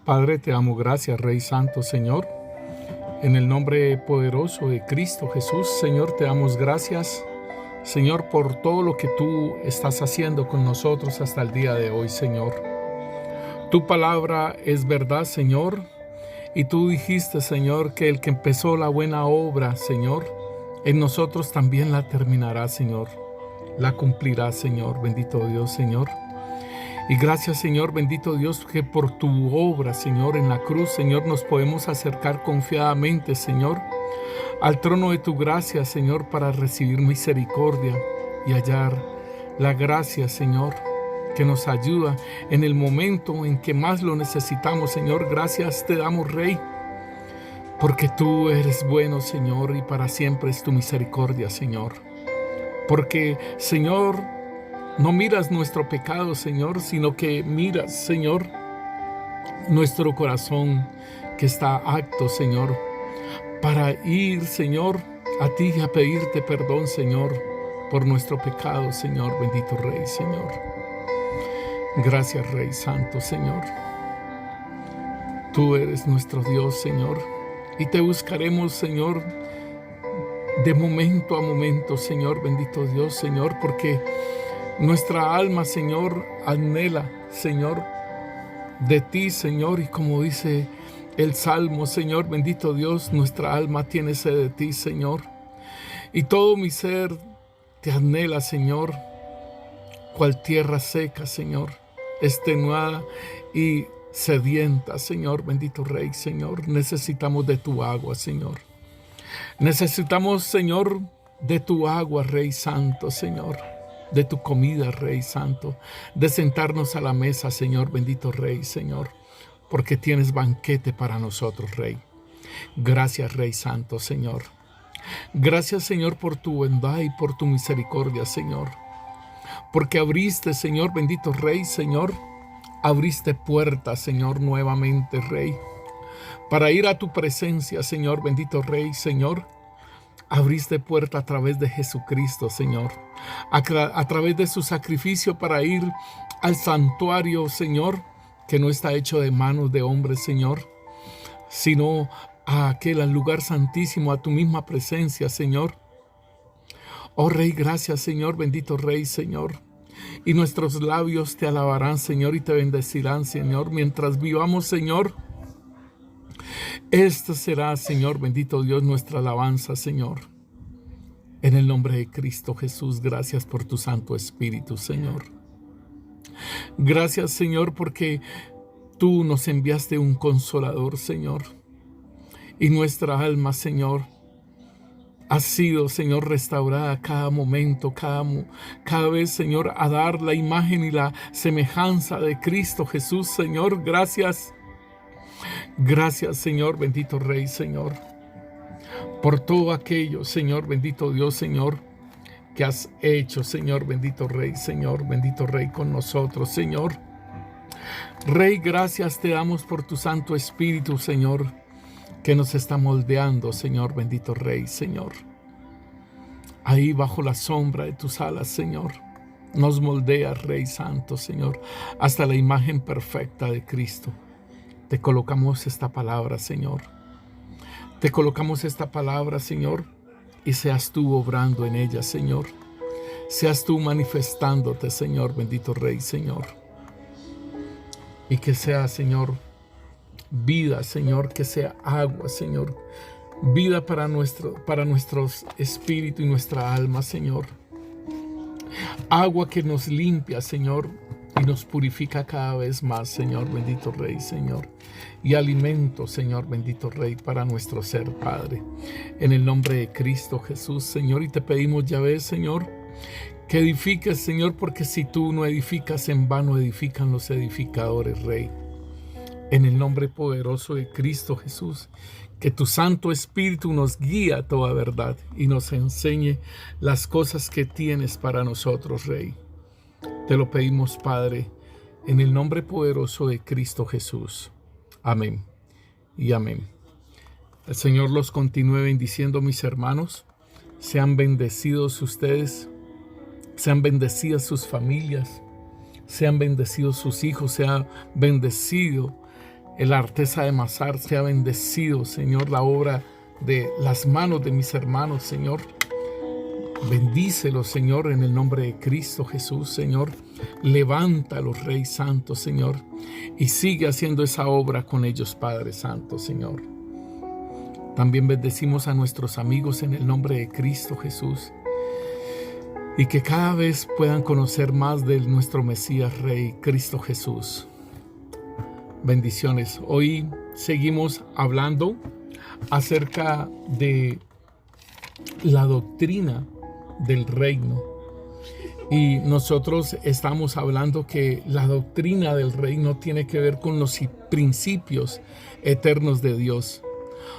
Padre, te damos gracias, Rey Santo, Señor. En el nombre poderoso de Cristo Jesús, Señor, te damos gracias, Señor, por todo lo que tú estás haciendo con nosotros hasta el día de hoy, Señor. Tu palabra es verdad, Señor, y tú dijiste, Señor, que el que empezó la buena obra, Señor, en nosotros también la terminará, Señor. La cumplirá, Señor. Bendito Dios, Señor. Y gracias, Señor, bendito Dios, que por tu obra, Señor, en la cruz, Señor, nos podemos acercar confiadamente, Señor, al trono de tu gracia, Señor, para recibir misericordia y hallar la gracia, Señor, que nos ayuda en el momento en que más lo necesitamos, Señor. Gracias te damos, Rey, porque tú eres bueno, Señor, y para siempre es tu misericordia, Señor. Porque, Señor, no miras nuestro pecado, Señor, sino que miras, Señor, nuestro corazón que está apto, Señor, para ir, Señor, a ti y a pedirte perdón, Señor, por nuestro pecado, Señor. Bendito Rey, Señor. Gracias, Rey Santo, Señor. Tú eres nuestro Dios, Señor, y te buscaremos, Señor, de momento a momento, Señor. Bendito Dios, Señor, porque nuestra alma, Señor, anhela, Señor, de ti, Señor, y como dice el Salmo, Señor, bendito Dios, nuestra alma tiene sed de ti, Señor, y todo mi ser te anhela, Señor, cual tierra seca, Señor, extenuada y sedienta, Señor, bendito Rey, Señor. Necesitamos de tu agua, Señor. Necesitamos, Señor, de tu agua, Rey Santo, Señor, de tu comida, Rey Santo, de sentarnos a la mesa, Señor, bendito Rey, Señor, porque tienes banquete para nosotros, Rey. Gracias, Rey Santo, Señor. Gracias, Señor, por tu bondad y por tu misericordia, Señor, porque abriste, Señor, bendito Rey, Señor, abriste puertas, Señor, nuevamente, Rey, para ir a tu presencia, Señor, bendito Rey, Señor. Abriste puerta a través de Jesucristo, Señor, a través de su sacrificio para ir al santuario, Señor, que no está hecho de manos de hombres, Señor, sino a al lugar santísimo, a tu misma presencia, Señor. Oh Rey, gracias, Señor, bendito Rey, Señor. Y nuestros labios te alabarán, Señor, y te bendecirán, Señor, mientras vivamos, Señor. Esto será, Señor, bendito Dios, nuestra alabanza, Señor. En el nombre de Cristo Jesús, gracias por tu Santo Espíritu, Señor. Gracias, Señor, porque tú nos enviaste un consolador, Señor. Y nuestra alma, Señor, ha sido, Señor, restaurada cada momento, cada vez, Señor, a dar la imagen y la semejanza de Cristo Jesús, Señor. Gracias. Gracias, Señor, bendito Rey, Señor, por todo aquello, Señor, bendito Dios, Señor, que has hecho, Señor, bendito Rey, Señor, bendito Rey con nosotros, Señor. Rey, gracias te damos por tu Santo Espíritu, Señor, que nos está moldeando, Señor, bendito Rey, Señor. Ahí bajo la sombra de tus alas, Señor, nos moldea, Rey Santo, Señor, hasta la imagen perfecta de Cristo. Te colocamos esta palabra, Señor. Te colocamos esta palabra, Señor, y seas tú obrando en ella, Señor. Seas tú manifestándote, Señor, bendito Rey, Señor. Y que sea, Señor, vida, Señor, que sea agua, Señor. Vida para nuestros espíritu y nuestra alma, Señor. Agua que nos limpia, Señor, y nos purifica cada vez más, Señor, bendito Rey, Señor. Y alimento, Señor, bendito Rey, para nuestro ser, Padre. En el nombre de Cristo Jesús, Señor, y te pedimos, Yahvé, Señor, que edifiques, Señor, porque si tú no edificas, en vano edifican los edificadores, Rey. En el nombre poderoso de Cristo Jesús, que tu Santo Espíritu nos guíe a toda verdad y nos enseñe las cosas que tienes para nosotros, Rey. Te lo pedimos, Padre, en el nombre poderoso de Cristo Jesús. Amén y amén. El Señor los continúe bendiciendo, mis hermanos. Sean bendecidos ustedes, sean bendecidas sus familias, sean bendecidos sus hijos, sea bendecido la artesa de amasar sea bendecido, Señor, la obra de las manos de mis hermanos, Señor. Bendícelos, Señor, en el nombre de Cristo Jesús, Señor. Levántalos, Rey Santo, Señor, y sigue haciendo esa obra con ellos, Padre Santo, Señor. También bendecimos a nuestros amigos en el nombre de Cristo Jesús, y que cada vez puedan conocer más de nuestro Mesías Rey, Cristo Jesús. Bendiciones. Hoy seguimos hablando acerca de la doctrina del reino. Y nosotros estamos hablando que la doctrina del reino tiene que ver con los principios eternos de Dios.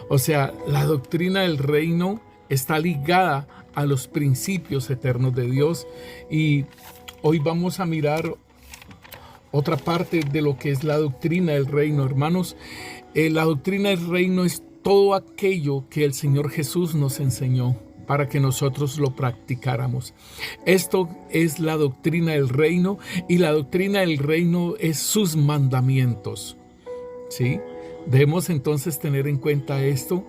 O sea, la doctrina del reino está ligada a los principios eternos de Dios. Y hoy vamos a mirar otra parte de lo que es la doctrina del reino, hermanos. La doctrina del reino es todo aquello que el Señor Jesús nos enseñó para que nosotros lo practicáramos. Esto es la doctrina del reino, y la doctrina del reino es sus mandamientos, ¿sí? Debemos entonces tener en cuenta esto,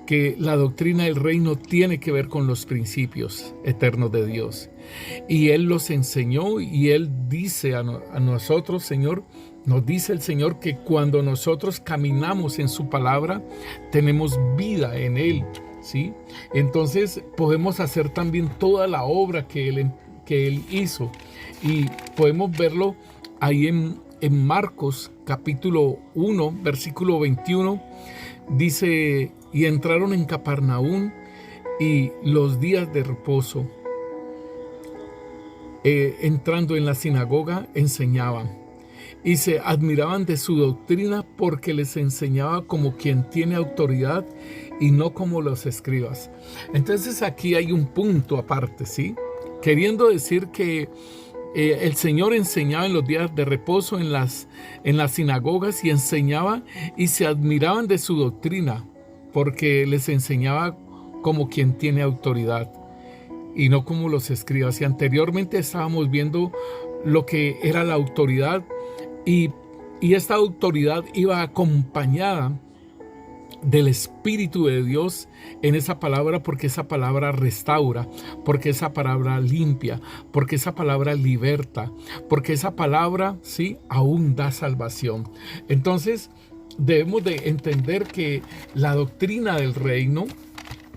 que la doctrina del reino tiene que ver con los principios eternos de Dios. Y Él los enseñó, y Él dice a nosotros, Señor, nos dice el Señor que cuando nosotros caminamos en su palabra, tenemos vida en Él, ¿sí? Entonces podemos hacer también toda la obra que Él hizo, y podemos verlo ahí en Marcos capítulo 1, versículo 21, dice: y entraron en Capernaum, y los días de reposo, entrando en la sinagoga, enseñaban, y se admiraban de su doctrina, porque les enseñaba como quien tiene autoridad y no como los escribas. Entonces aquí hay un punto aparte, ¿sí? Queriendo decir que el Señor enseñaba en los días de reposo en las sinagogas, y enseñaba, y se admiraban de su doctrina, porque les enseñaba como quien tiene autoridad y no como los escribas. Y anteriormente estábamos viendo lo que era la autoridad, y esta autoridad iba acompañada del Espíritu de Dios en esa palabra, porque esa palabra restaura, porque esa palabra limpia, porque esa palabra liberta, porque esa palabra, sí, aún da salvación. Entonces debemos de entender que la doctrina del reino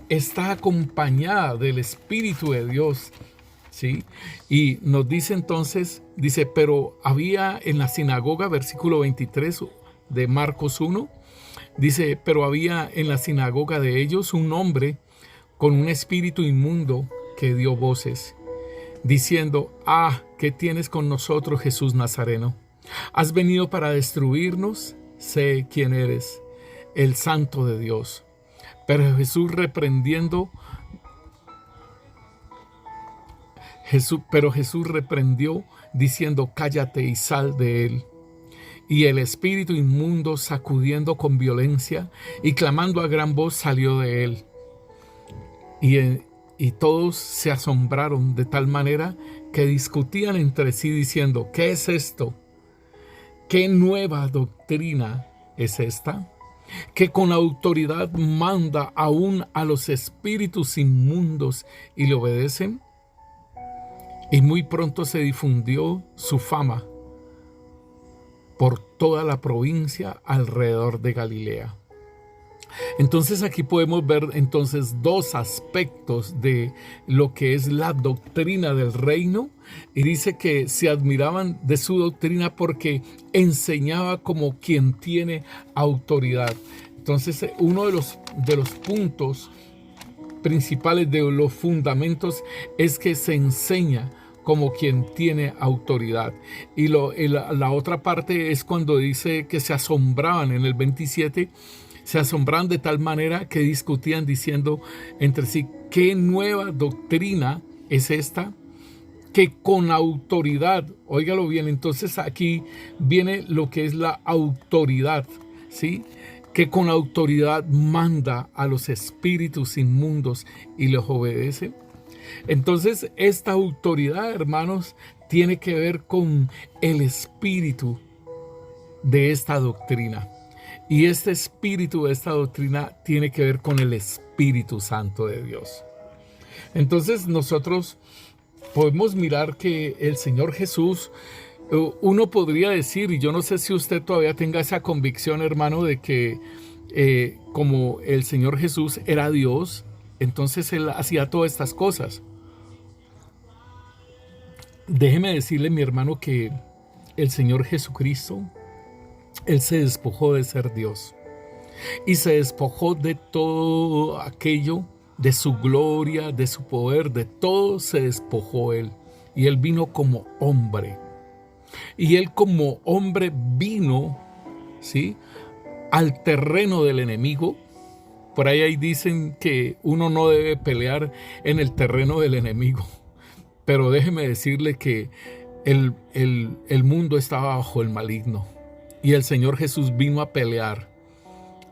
está acompañada del Espíritu de Dios, ¿sí? Y nos dice entonces, dice: pero había en la sinagoga, versículo 23 de Marcos 1, dice: pero había en la sinagoga de ellos un hombre con un espíritu inmundo, que dio voces, diciendo: ¿qué tienes con nosotros, Jesús Nazareno? ¿Has venido para destruirnos? Sé quién eres, el Santo de Dios. Pero Jesús reprendió, diciendo: cállate y sal de él. Y el espíritu inmundo, sacudiendo con violencia y clamando a gran voz, salió de él. Y todos se asombraron de tal manera que discutían entre sí, diciendo: ¿qué es esto? ¿Qué nueva doctrina es esta? Que con autoridad manda aún a los espíritus inmundos y le obedecen. Y muy pronto se difundió su fama por toda la provincia alrededor de Galilea. Entonces aquí podemos ver entonces dos aspectos de lo que es la doctrina del reino, y dice que se admiraban de su doctrina porque enseñaba como quien tiene autoridad. Entonces uno de los puntos principales, de los fundamentos, es que se enseña como quien tiene autoridad. Y la otra parte es cuando dice que se asombraban en el 27, se asombraban de tal manera que discutían diciendo entre sí: ¿qué nueva doctrina es esta? Que con autoridad, óigalo bien, entonces aquí viene lo que es la autoridad, ¿sí? Que con autoridad manda a los espíritus inmundos y les obedece. Entonces esta autoridad, hermanos, tiene que ver con el espíritu de esta doctrina. Y este espíritu, esta doctrina, tiene que ver con el Espíritu Santo de Dios. Entonces nosotros podemos mirar que el Señor Jesús, uno podría decir, y yo no sé si usted todavía tenga esa convicción, hermano, de que como el Señor Jesús era Dios, entonces Él hacía todas estas cosas. Déjeme decirle, mi hermano, que el Señor Jesucristo, Él se despojó de ser Dios y se despojó de todo aquello, de su gloria, de su poder, de todo se despojó Él. Y Él vino como hombre. Y Él como hombre vino, ¿sí?, al terreno del enemigo. Por ahí dicen que uno no debe pelear en el terreno del enemigo. Pero déjeme decirle que el mundo estaba bajo el maligno. Y el Señor Jesús vino a pelear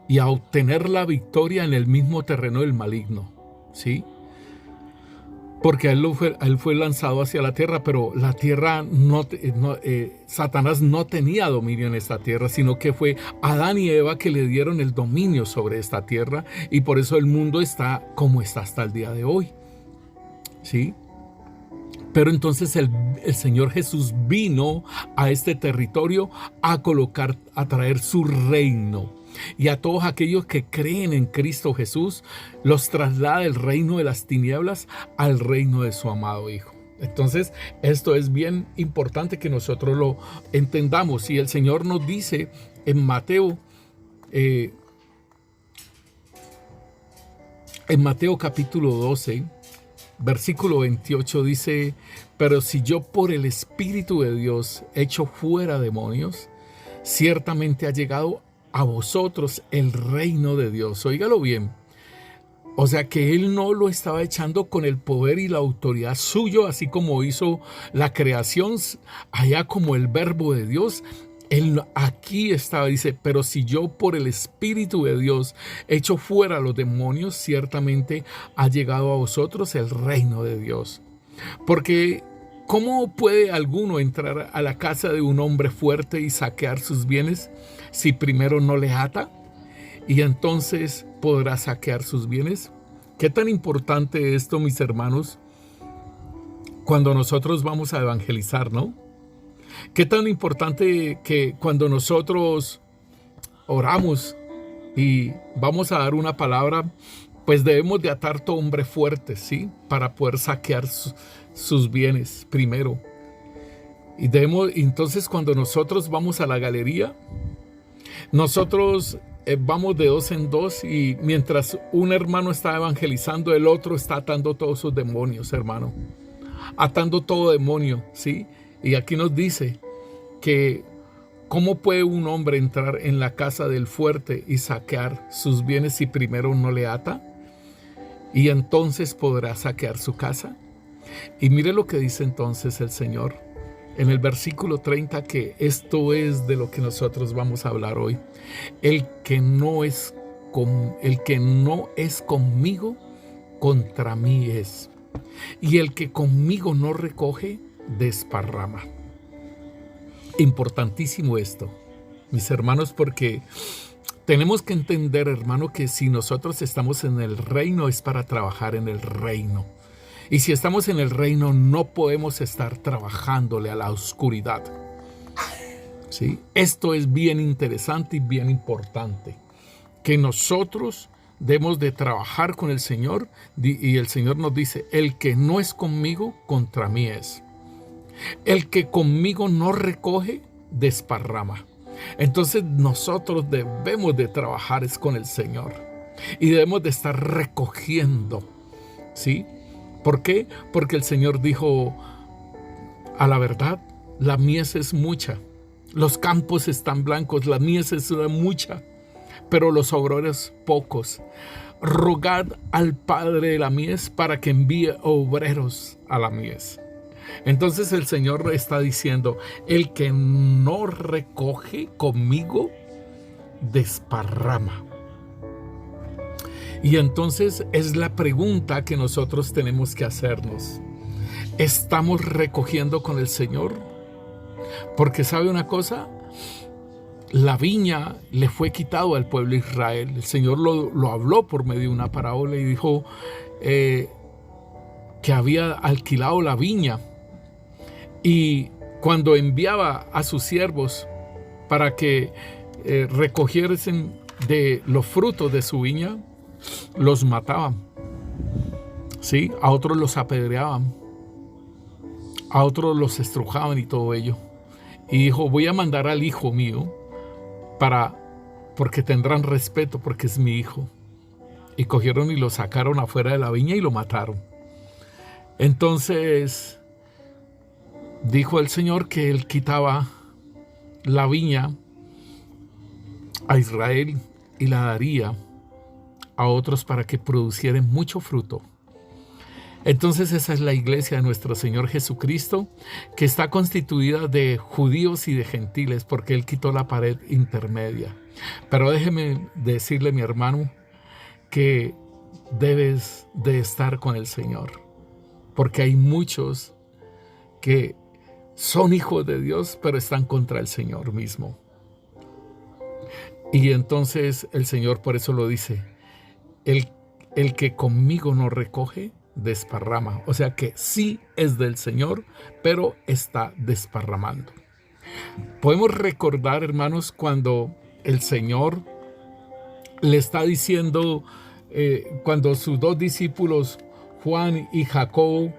y a obtener la victoria en el mismo terreno del maligno, ¿sí? Porque él fue lanzado hacia la tierra, pero la tierra Satanás no tenía dominio en esta tierra, sino que fue Adán y Eva que le dieron el dominio sobre esta tierra, y por eso el mundo está como está hasta el día de hoy, ¿sí? Pero entonces el Señor Jesús vino a este territorio a traer su reino. Y a todos aquellos que creen en Cristo Jesús, los traslada del reino de las tinieblas al reino de su amado Hijo. Entonces, esto es bien importante que nosotros lo entendamos. Y el Señor nos dice en Mateo capítulo 12, versículo 28, dice: pero si yo por el Espíritu de Dios echo fuera demonios, ciertamente ha llegado a vosotros el reino de Dios. Óigalo bien. O sea que Él no lo estaba echando con el poder y la autoridad suyo, así como hizo la creación, allá como el verbo de Dios. Él aquí estaba, dice: pero si yo por el Espíritu de Dios echo fuera a los demonios, ciertamente ha llegado a vosotros el reino de Dios. Porque ¿cómo puede alguno entrar a la casa de un hombre fuerte y saquear sus bienes si primero no le ata? Y entonces podrá saquear sus bienes. ¿Qué tan importante esto, mis hermanos, cuando nosotros vamos a evangelizar, no? ¿Qué tan importante que cuando nosotros oramos y vamos a dar una palabra, pues debemos de atar todo hombre fuerte, ¿sí?, para poder saquear sus bienes primero. Y entonces cuando nosotros vamos a la galería, nosotros vamos de dos en dos, y mientras un hermano está evangelizando, el otro está atando todos sus demonios, hermano. Atando todo demonio, ¿sí? Y aquí nos dice que ¿cómo puede un hombre entrar en la casa del fuerte y saquear sus bienes si primero no le ata? Y entonces podrá saquear su casa. Y mire lo que dice entonces el Señor en el versículo 30, que esto es de lo que nosotros vamos a hablar hoy. El que no es conmigo, contra mí es. Y el que conmigo no recoge, desparrama. Importantísimo esto, mis hermanos, porque tenemos que entender, hermano, que si nosotros estamos en el reino es para trabajar en el reino. Y si estamos en el reino no podemos estar trabajándole a la oscuridad, ¿sí? Esto es bien interesante y bien importante, que nosotros debemos de trabajar con el Señor, y el Señor nos dice: el que no es conmigo, contra mí es. El que conmigo no recoge, desparrama. Entonces nosotros debemos de trabajar es con el Señor, y debemos de estar recogiendo, ¿sí? ¿Por qué? Porque el Señor dijo: a la verdad, la mies es mucha, los campos están blancos, la mies es mucha, pero los obreros pocos. Rogad al Padre de la mies para que envíe obreros a la mies. Entonces el Señor está diciendo: el que no recoge conmigo, desparrama. Y entonces es la pregunta que nosotros tenemos que hacernos: ¿estamos recogiendo con el Señor? Porque ¿sabe una cosa? la viña le fue quitado al pueblo de Israel. El Señor lo habló por medio de una parábola y dijo que había alquilado la viña, y cuando enviaba a sus siervos para que recogiesen de los frutos de su viña, los mataban, ¿sí? A otros los apedreaban, a otros los estrujaban y todo ello. Y dijo: voy a mandar al hijo mío porque tendrán respeto, porque es mi hijo. Y cogieron y lo sacaron afuera de la viña y lo mataron. Entonces dijo el Señor que Él quitaba la viña a Israel y la daría a otros para que producieran mucho fruto. Entonces esa es la iglesia de nuestro Señor Jesucristo, que está constituida de judíos y de gentiles, porque Él quitó la pared intermedia. Pero déjeme decirle, mi hermano, que debes de estar con el Señor, porque hay muchos que son hijos de Dios, pero están contra el Señor mismo. Y entonces el Señor por eso lo dice: el que conmigo no recoge, desparrama. O sea que sí es del Señor, pero está desparramando. Podemos recordar, hermanos, cuando el Señor le está diciendo, cuando sus dos discípulos, Juan y Jacobo,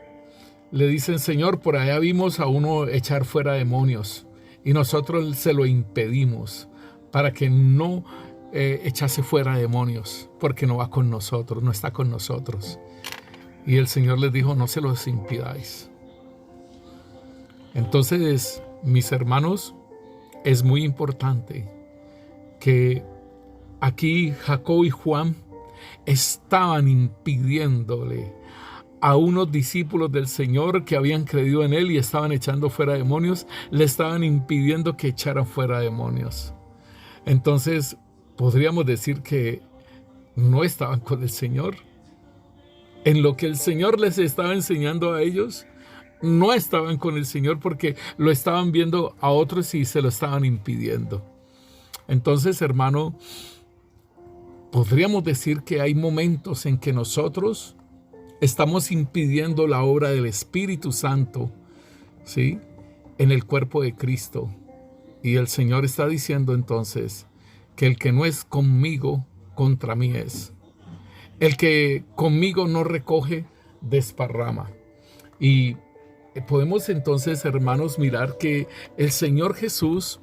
le dicen: Señor, por allá vimos a uno echar fuera demonios y nosotros se lo impedimos para que no echase fuera demonios, porque no va con nosotros, no está con nosotros. Y el Señor les dijo: no se los impidáis. Entonces, mis hermanos, es muy importante que aquí Jacob y Juan estaban impidiéndole a unos discípulos del Señor que habían creído en Él y estaban echando fuera demonios, le estaban impidiendo que echaran fuera demonios. Entonces, podríamos decir que no estaban con el Señor. En lo que el Señor les estaba enseñando a ellos, no estaban con el Señor, porque lo estaban viendo a otros y se lo estaban impidiendo. Entonces, hermano, podríamos decir que hay momentos en que nosotros estamos impidiendo la obra del Espíritu Santo, ¿sí?, en el cuerpo de Cristo. Y el Señor está diciendo entonces que el que no es conmigo, contra mí es. El que conmigo no recoge, desparrama. Y podemos entonces, hermanos, mirar que el Señor Jesús,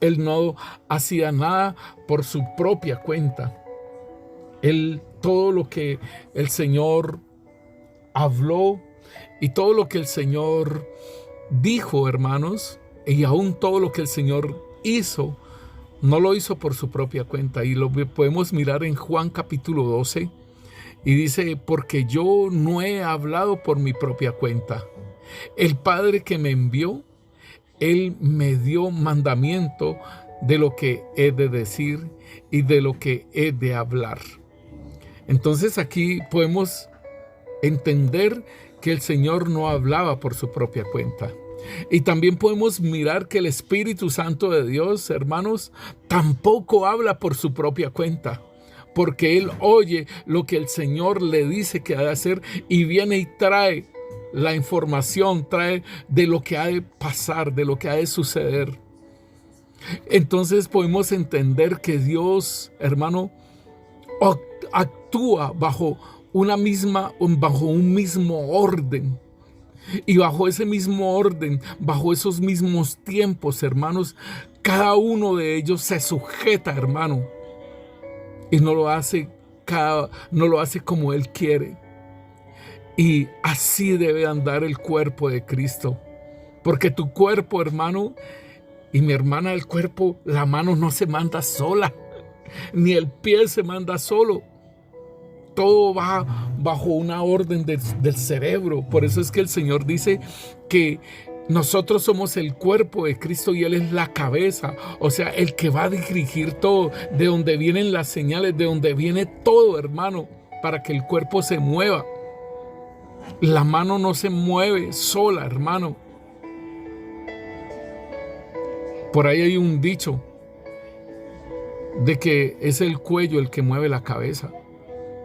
Él no hacía nada por su propia cuenta. Él, todo lo que el Señor habló y todo lo que el Señor dijo, hermanos, y aún todo lo que el Señor hizo, no lo hizo por su propia cuenta. Y lo podemos mirar en Juan capítulo 12, y dice: porque yo no he hablado por mi propia cuenta. El Padre que me envió, Él me dio mandamiento de lo que he de decir y de lo que he de hablar. Entonces aquí podemos entender que el Señor no hablaba por su propia cuenta. Y también podemos mirar que el Espíritu Santo de Dios, hermanos, tampoco habla por su propia cuenta, porque Él oye lo que el Señor le dice que ha de hacer y viene y trae la información, trae de lo que ha de pasar, de lo que ha de suceder. Entonces podemos entender que Dios, hermano, actúa bajo un mismo orden. Y bajo ese mismo orden, bajo esos mismos tiempos, hermanos, cada uno de ellos se sujeta, hermano, y no lo hace como Él quiere. Y así debe andar el cuerpo de Cristo, porque tu cuerpo, hermano, y mi hermana, el cuerpo, la mano no se manda sola, ni el pie se manda solo. Todo va bajo una orden del cerebro. Por eso es que el Señor dice que nosotros somos el cuerpo de Cristo y Él es la cabeza. O sea, el que va a dirigir todo, de donde vienen las señales, de donde viene todo, hermano, para que el cuerpo se mueva. La mano no se mueve sola, hermano. Por ahí hay un dicho de que es el cuello el que mueve la cabeza.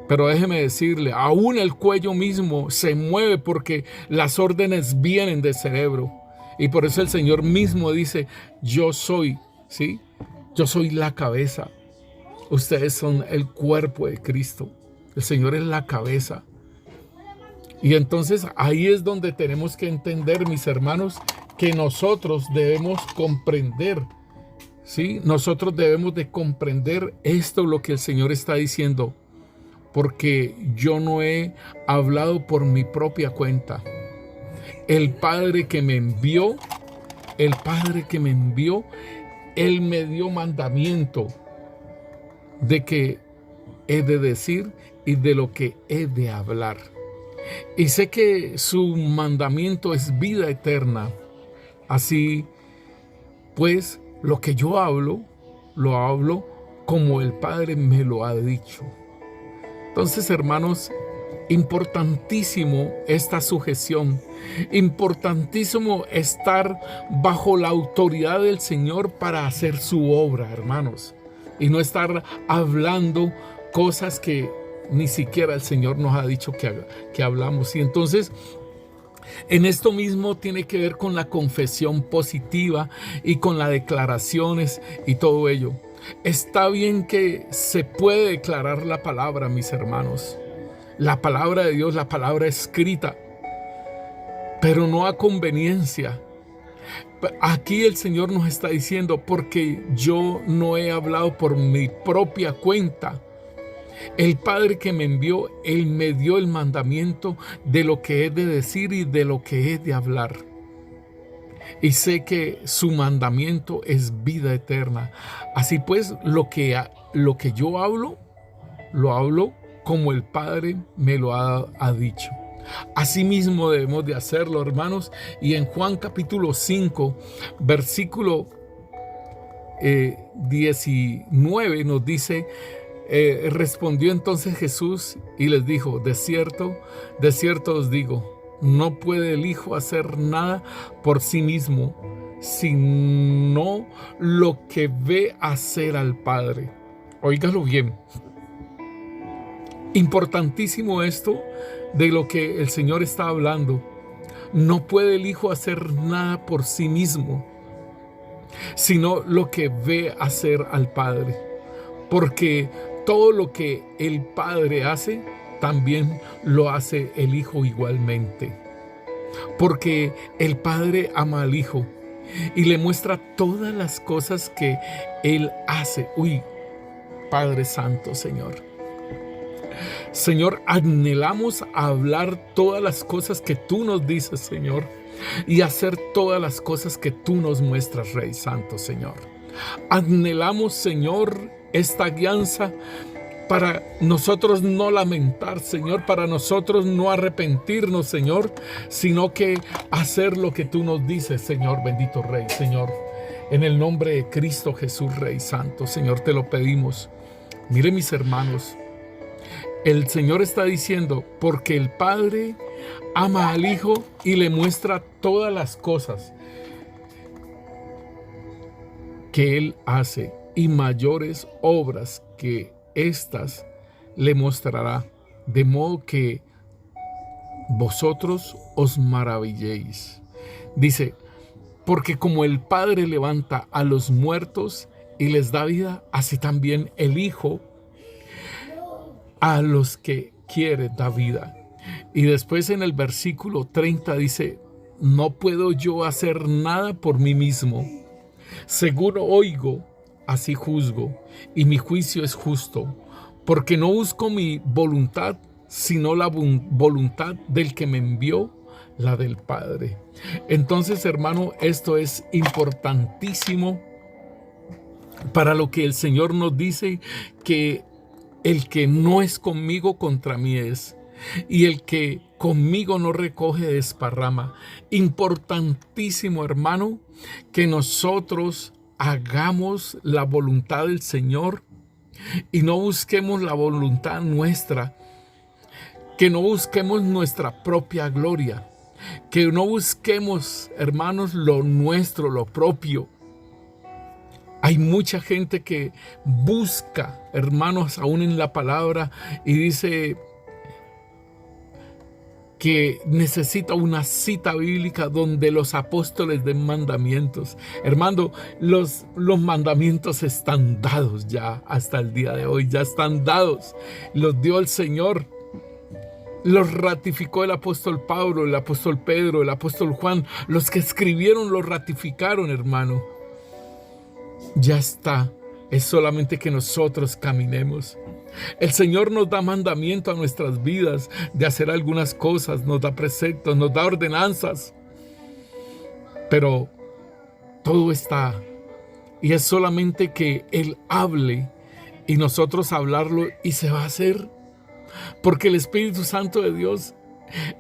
Pero déjeme decirle, aún el cuello mismo se mueve porque las órdenes vienen del cerebro. Y por eso el Señor mismo dice, yo soy, ¿sí? Yo soy la cabeza. Ustedes son el cuerpo de Cristo. El Señor es la cabeza. Y entonces ahí es donde tenemos que entender, mis hermanos, que nosotros debemos comprender, ¿sí? Nosotros debemos de comprender esto, lo que el Señor está diciendo. Porque yo no he hablado por mi propia cuenta. El Padre que me envió, Él me dio mandamiento de que he de decir y de lo que he de hablar. Y sé que su mandamiento es vida eterna. Así pues, lo que yo hablo, lo hablo como el Padre me lo ha dicho. Entonces, hermanos, importantísimo esta sujeción, importantísimo estar bajo la autoridad del Señor para hacer su obra, hermanos, y no estar hablando cosas que ni siquiera el Señor nos ha dicho que hablamos. Y entonces, en esto mismo tiene que ver con la confesión positiva y con las declaraciones y todo ello. Está bien que se puede declarar la palabra, mis hermanos, la palabra de Dios, la palabra escrita, pero no a conveniencia. Aquí el Señor nos está diciendo, porque yo no he hablado por mi propia cuenta. El Padre que me envió, Él me dio el mandamiento de lo que he de decir y de lo que he de hablar. Y sé que su mandamiento es vida eterna. Así pues, lo que yo hablo, lo hablo como el Padre me lo ha dicho. Asimismo debemos de hacerlo, hermanos. Y en Juan capítulo 5, versículo 19 nos dice, respondió entonces Jesús y les dijo, de cierto os digo, no puede el Hijo hacer nada por sí mismo, sino lo que ve hacer al Padre. Óigalo bien. Importantísimo esto de lo que el Señor está hablando. No puede el Hijo hacer nada por sí mismo, sino lo que ve hacer al Padre. Porque todo lo que el Padre hace, también lo hace el Hijo igualmente. Porque el Padre ama al Hijo y le muestra todas las cosas que Él hace. Uy, Padre Santo, Señor. Señor, anhelamos hablar todas las cosas que tú nos dices, Señor, y hacer todas las cosas que tú nos muestras, Rey Santo, Señor. Anhelamos, Señor, esta guianza para nosotros no lamentar, Señor, para nosotros no arrepentirnos, Señor, sino que hacer lo que tú nos dices, Señor, bendito Rey, Señor. En el nombre de Cristo Jesús, Rey Santo, Señor, te lo pedimos. Mire, mis hermanos, el Señor está diciendo, porque el Padre ama al Hijo y le muestra todas las cosas que Él hace, y mayores obras que estas le mostrará, de modo que vosotros os maravilléis. Dice, porque como el Padre levanta a los muertos y les da vida, así también el Hijo a los que quiere da vida. Y después en el versículo 30 dice, no puedo yo hacer nada por mí mismo. Según oigo, así juzgo, y mi juicio es justo, porque no busco mi voluntad, sino la voluntad del que me envió, la del Padre. Entonces, hermano, esto es importantísimo para lo que el Señor nos dice, que el que no es conmigo, contra mí es, y el que conmigo no recoge, desparrama. Importantísimo, hermano, que nosotros hagamos la voluntad del Señor y no busquemos la voluntad nuestra, que no busquemos nuestra propia gloria, que no busquemos, hermanos, lo nuestro, lo propio, Hay mucha gente que busca, hermanos, aún en la palabra, y dice que necesita una cita bíblica donde los apóstoles den mandamientos. Hermano, los mandamientos están dados ya hasta el día de hoy, ya están dados. Los dio el Señor. Los ratificó el apóstol Pablo, el apóstol Pedro, el apóstol Juan. Los que escribieron los ratificaron, hermano. Ya está. Es solamente que nosotros caminemos. El Señor nos da mandamiento a nuestras vidas de hacer algunas cosas, nos da preceptos, nos da ordenanzas. Pero todo está. Y es solamente que Él hable y nosotros hablarlo y se va a hacer. Porque el Espíritu Santo de Dios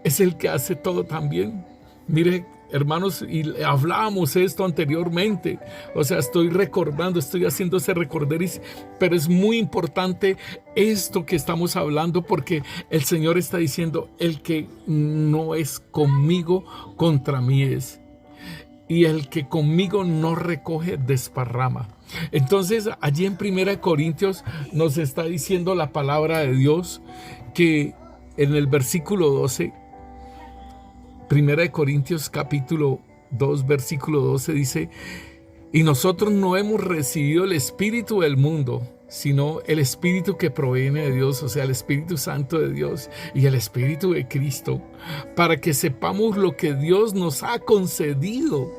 es el que hace todo también. Mire, hermanos, y hablábamos esto anteriormente. O sea, estoy recordando, estoy haciendo ese recorderis, pero es muy importante esto que estamos hablando porque el Señor está diciendo, el que no es conmigo, contra mí es. Y el que conmigo no recoge, desparrama. Entonces, allí en 1 Corintios nos está diciendo la palabra de Dios que en el versículo 12, 1 Corintios capítulo 2, versículo 12 dice, y nosotros no hemos recibido el espíritu del mundo, sino el espíritu que proviene de Dios, o sea, el Espíritu Santo de Dios y el Espíritu de Cristo, para que sepamos lo que Dios nos ha concedido.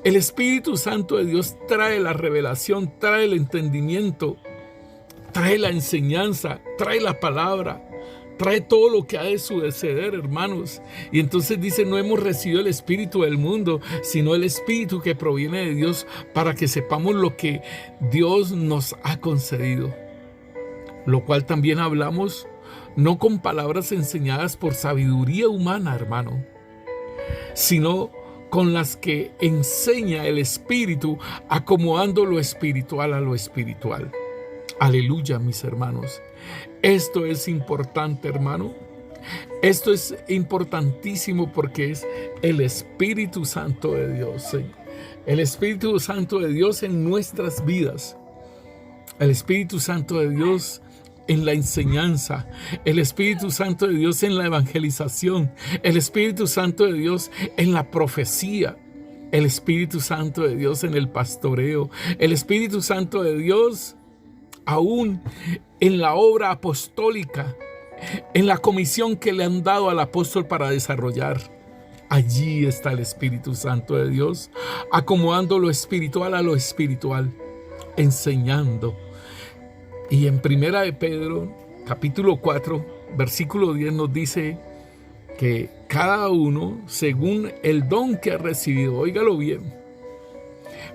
El Espíritu Santo de Dios trae la revelación, trae el entendimiento, trae la enseñanza, trae la palabra, trae todo lo que ha de suceder, hermanos. Y entonces dice, no hemos recibido el espíritu del mundo, sino el espíritu que proviene de Dios, para que sepamos lo que Dios nos ha concedido. Lo cual también hablamos, no con palabras enseñadas por sabiduría humana, hermano, sino con las que enseña el Espíritu, acomodando lo espiritual a lo espiritual. Aleluya, mis hermanos. Esto es importante, hermano. Esto es importantísimo porque es el Espíritu Santo de Dios. ¿Sí? El Espíritu Santo de Dios en nuestras vidas. El Espíritu Santo de Dios en la enseñanza, el Espíritu Santo de Dios en la evangelización, el Espíritu Santo de Dios en la profecía, el Espíritu Santo de Dios en el pastoreo, el Espíritu Santo de Dios aún en la obra apostólica, en la comisión que le han dado al apóstol para desarrollar. Allí está el Espíritu Santo de Dios, acomodando lo espiritual a lo espiritual, enseñando. Y en 1 de Pedro, capítulo 4, versículo 10 nos dice que cada uno, según el don que ha recibido, óigalo bien,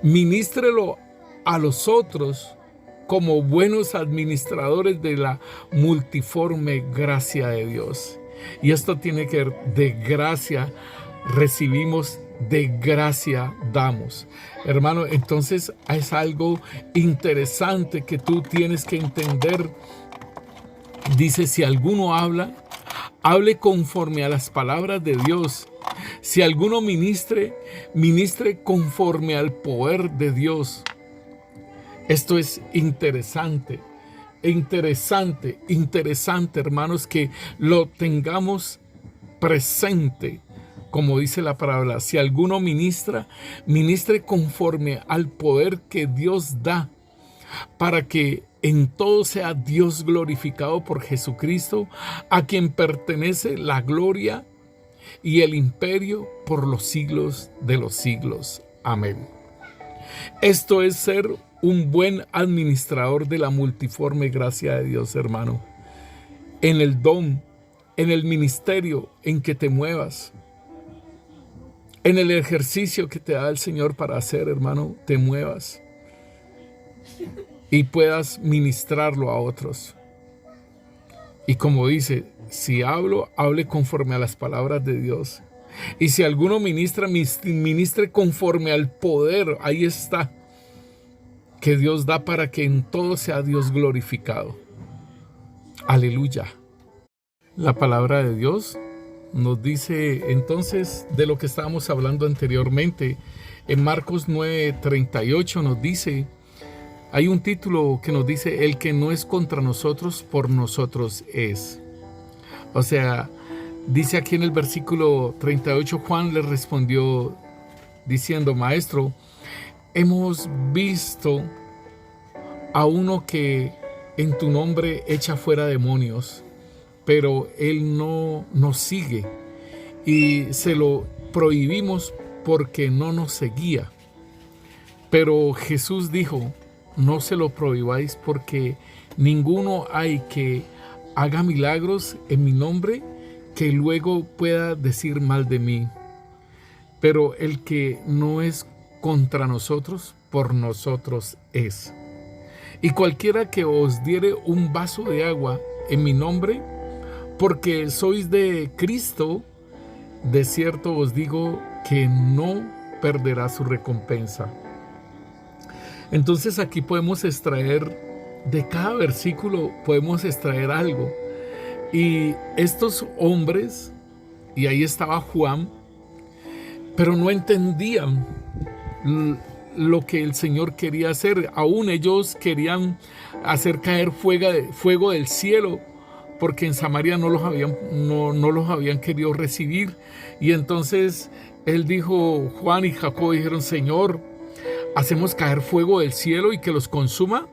ministrelo a los otros como buenos administradores de la multiforme gracia de Dios. Y esto tiene que ver, de gracia recibimos, de gracia damos. Hermano, entonces es algo interesante que tú tienes que entender. Dice, si alguno habla, hable conforme a las palabras de Dios. Si alguno ministre, ministre conforme al poder de Dios. Esto es interesante, hermanos, que lo tengamos presente. Como dice la palabra, si alguno ministra, ministre conforme al poder que Dios da, para que en todo sea Dios glorificado por Jesucristo, a quien pertenece la gloria y el imperio por los siglos de los siglos. Amén. Esto es ser un buen administrador de la multiforme gracia de Dios, hermano. En el don, en el ministerio en que te muevas, en el ejercicio que te da el Señor para hacer, hermano, te muevas y puedas ministrarlo a otros. Y como dice, si hablo, hable conforme a las palabras de Dios. Y si alguno ministra, ministre conforme al poder, ahí está, que Dios da para que en todo sea Dios glorificado. Aleluya. La palabra de Dios nos dice entonces de lo que estábamos hablando anteriormente. En Marcos 9:38 nos dice Hay un título que nos dice: el que no es contra nosotros, por nosotros es. O sea, dice aquí en el versículo 38, Juan le respondió diciendo: Maestro, hemos visto a uno que en tu nombre echa fuera demonios, pero él no nos sigue y se lo prohibimos porque no nos seguía. Pero Jesús dijo: no se lo prohibáis, porque ninguno hay que haga milagros en mi nombre que luego pueda decir mal de mí. Pero el que no es contra nosotros, por nosotros es. Y cualquiera que os diere un vaso de agua en mi nombre, porque sois de Cristo, de cierto os digo que no perderá su recompensa. Entonces aquí podemos extraer, de cada versículo podemos extraer algo. Y estos hombres, y ahí estaba Juan, pero no entendían lo que el Señor quería hacer. Aún ellos querían hacer caer fuego del cielo, porque en Samaria no los habían querido recibir. Y entonces él dijo, Juan y Jacobo dijeron: Señor, ¿hacemos caer fuego del cielo y que los consuma?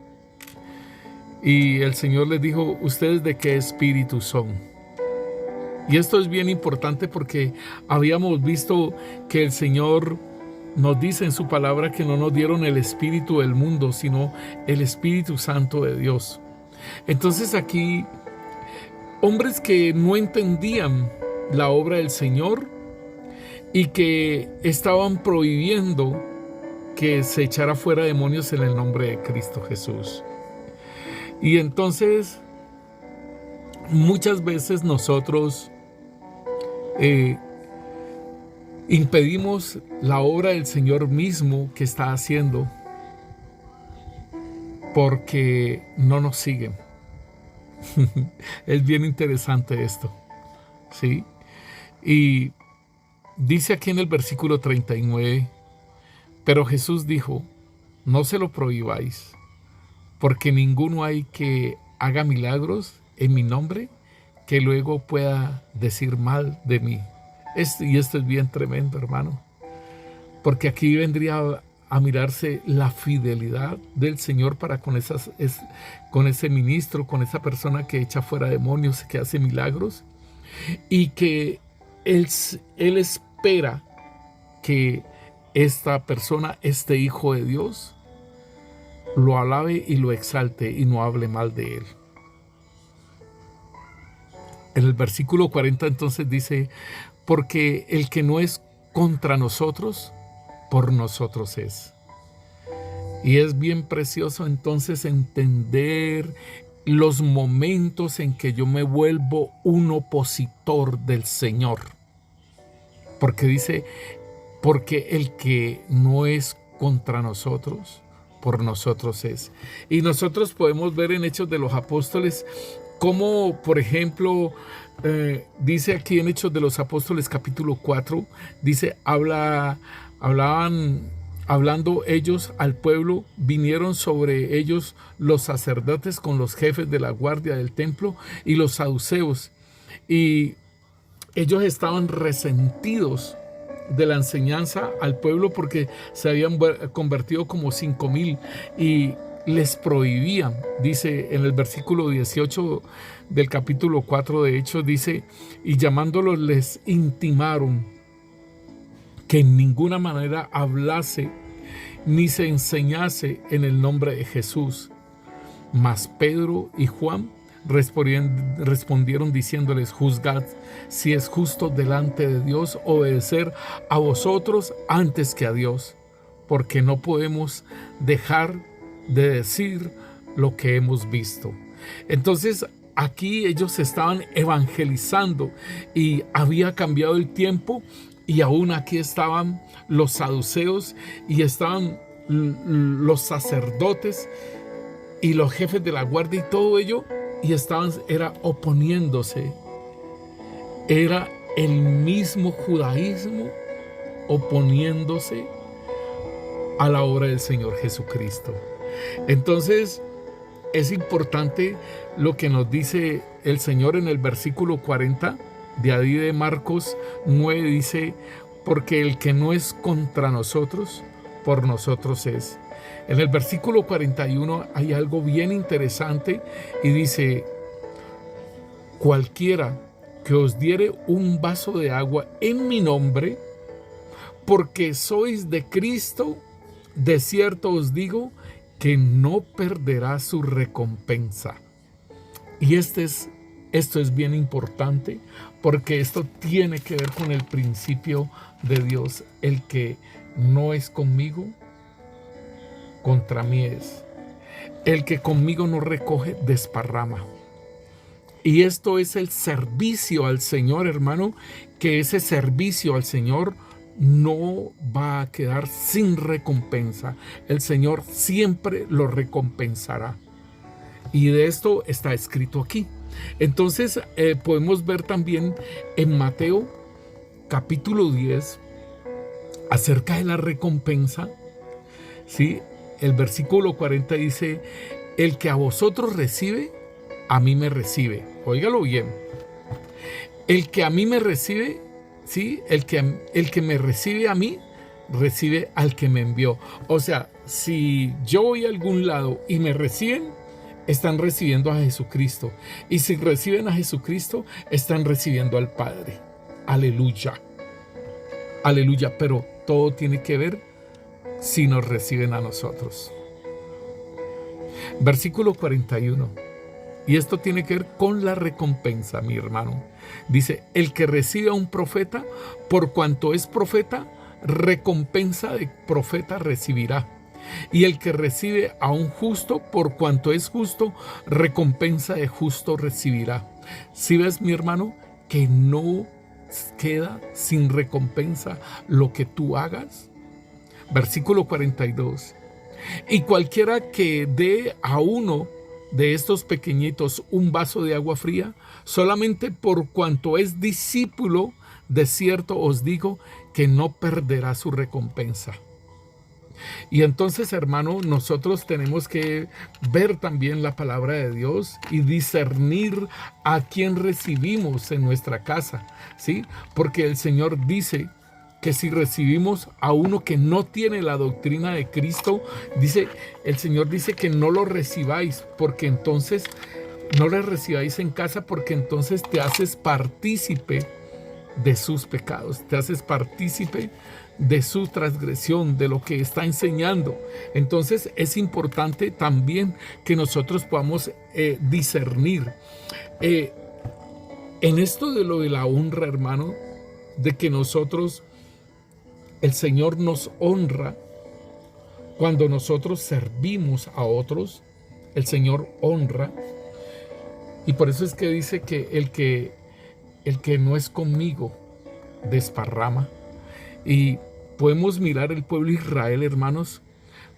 Y el Señor les dijo: ¿ustedes de qué espíritu son? Y esto es bien importante, porque habíamos visto que el Señor nos dice en su palabra que no nos dieron el espíritu del mundo, sino el Espíritu Santo de Dios. Entonces aquí, hombres que no entendían la obra del Señor y que estaban prohibiendo que se echara fuera demonios en el nombre de Cristo Jesús. Y entonces muchas veces nosotros impedimos la obra del Señor mismo que está haciendo, porque no nos siguen. Es bien interesante esto, ¿sí? Y dice aquí en el versículo 39, pero Jesús dijo: no se lo prohibáis, porque ninguno hay que haga milagros en mi nombre que luego pueda decir mal de mí. Y esto es bien tremendo, hermano, porque aquí vendría a mirarse la fidelidad del Señor para con ese ministro, con esa persona que echa fuera demonios, que hace milagros, y que Él espera que esta persona, este hijo de Dios, lo alabe y lo exalte y no hable mal de él. En el versículo 40 entonces dice: porque el que no es contra nosotros, por nosotros es. Y es bien precioso entonces entender los momentos en que yo me vuelvo un opositor del Señor. Porque dice: porque el que no es contra nosotros, por nosotros es. Y nosotros podemos ver en Hechos de los Apóstoles cómo, por ejemplo, dice aquí en Hechos de los Apóstoles capítulo 4, dice: hablando ellos al pueblo, vinieron sobre ellos los sacerdotes con los jefes de la guardia del templo y los saduceos, y ellos estaban resentidos de la enseñanza al pueblo, porque se habían convertido como 5,000 y les prohibían. Dice en el versículo 18 del capítulo 4 de Hechos, dice: y llamándolos les intimaron que en ninguna manera hablase ni se enseñase en el nombre de Jesús. Mas Pedro y Juan respondieron diciéndoles: juzgad si es justo delante de Dios obedecer a vosotros antes que a Dios, porque no podemos dejar de decir lo que hemos visto. Entonces aquí ellos estaban evangelizando y había cambiado el tiempo, y aún aquí estaban los saduceos y estaban los sacerdotes y los jefes de la guardia y todo ello, y era oponiéndose. Era el mismo judaísmo oponiéndose a la obra del Señor Jesucristo. Entonces, es importante lo que nos dice el Señor en el versículo 40 de ahí de Marcos 9, dice, porque el que no es contra nosotros, por nosotros es. En el versículo 41 hay algo bien interesante y dice, cualquiera que os diere un vaso de agua en mi nombre, porque sois de Cristo, de cierto os digo que no perderá su recompensa. Y esto es bien importante, porque esto tiene que ver con el principio de Dios. El que no es conmigo, contra mí es. El que conmigo no recoge, desparrama. Y esto es el servicio al Señor, hermano, que ese servicio al Señor no va a quedar sin recompensa. El Señor siempre lo recompensará. Y de esto está escrito aquí. Entonces podemos ver también en Mateo capítulo 10 acerca de la recompensa. ¿Sí? El versículo 40 dice, el que a vosotros recibe, a mí me recibe. Óigalo bien. El que a mí me recibe, ¿sí? El que me recibe a mí, recibe al que me envió. O sea, si yo voy a algún lado y me reciben, están recibiendo a Jesucristo. Y si reciben a Jesucristo, están recibiendo al Padre. Aleluya. Aleluya. Pero todo tiene que ver si nos reciben a nosotros. Versículo 41. Y esto tiene que ver con la recompensa, mi hermano. Dice, el que recibe a un profeta, por cuanto es profeta, recompensa de profeta recibirá. Y el que recibe a un justo, por cuanto es justo, recompensa de justo recibirá. ¿Sí ves, mi hermano, que no queda sin recompensa lo que tú hagas? Versículo 42. Y cualquiera que dé a uno de estos pequeñitos un vaso de agua fría, solamente por cuanto es discípulo, de cierto os digo que no perderá su recompensa. Y entonces, hermano, nosotros tenemos que ver también la palabra de Dios y discernir a quién recibimos en nuestra casa, ¿sí? Porque el Señor dice que si recibimos a uno que no tiene la doctrina de Cristo, el Señor dice que no lo recibáis, porque entonces no le recibáis en casa, porque entonces te haces partícipe de sus pecados, te haces partícipe de su transgresión, de lo que está enseñando. Entonces es importante también que nosotros podamos discernir en esto de lo de la honra, hermano, de que nosotros, el Señor nos honra cuando nosotros servimos a otros. El Señor honra, y por eso es que dice que el que no es conmigo desparrama. Y podemos mirar el pueblo de Israel, hermanos,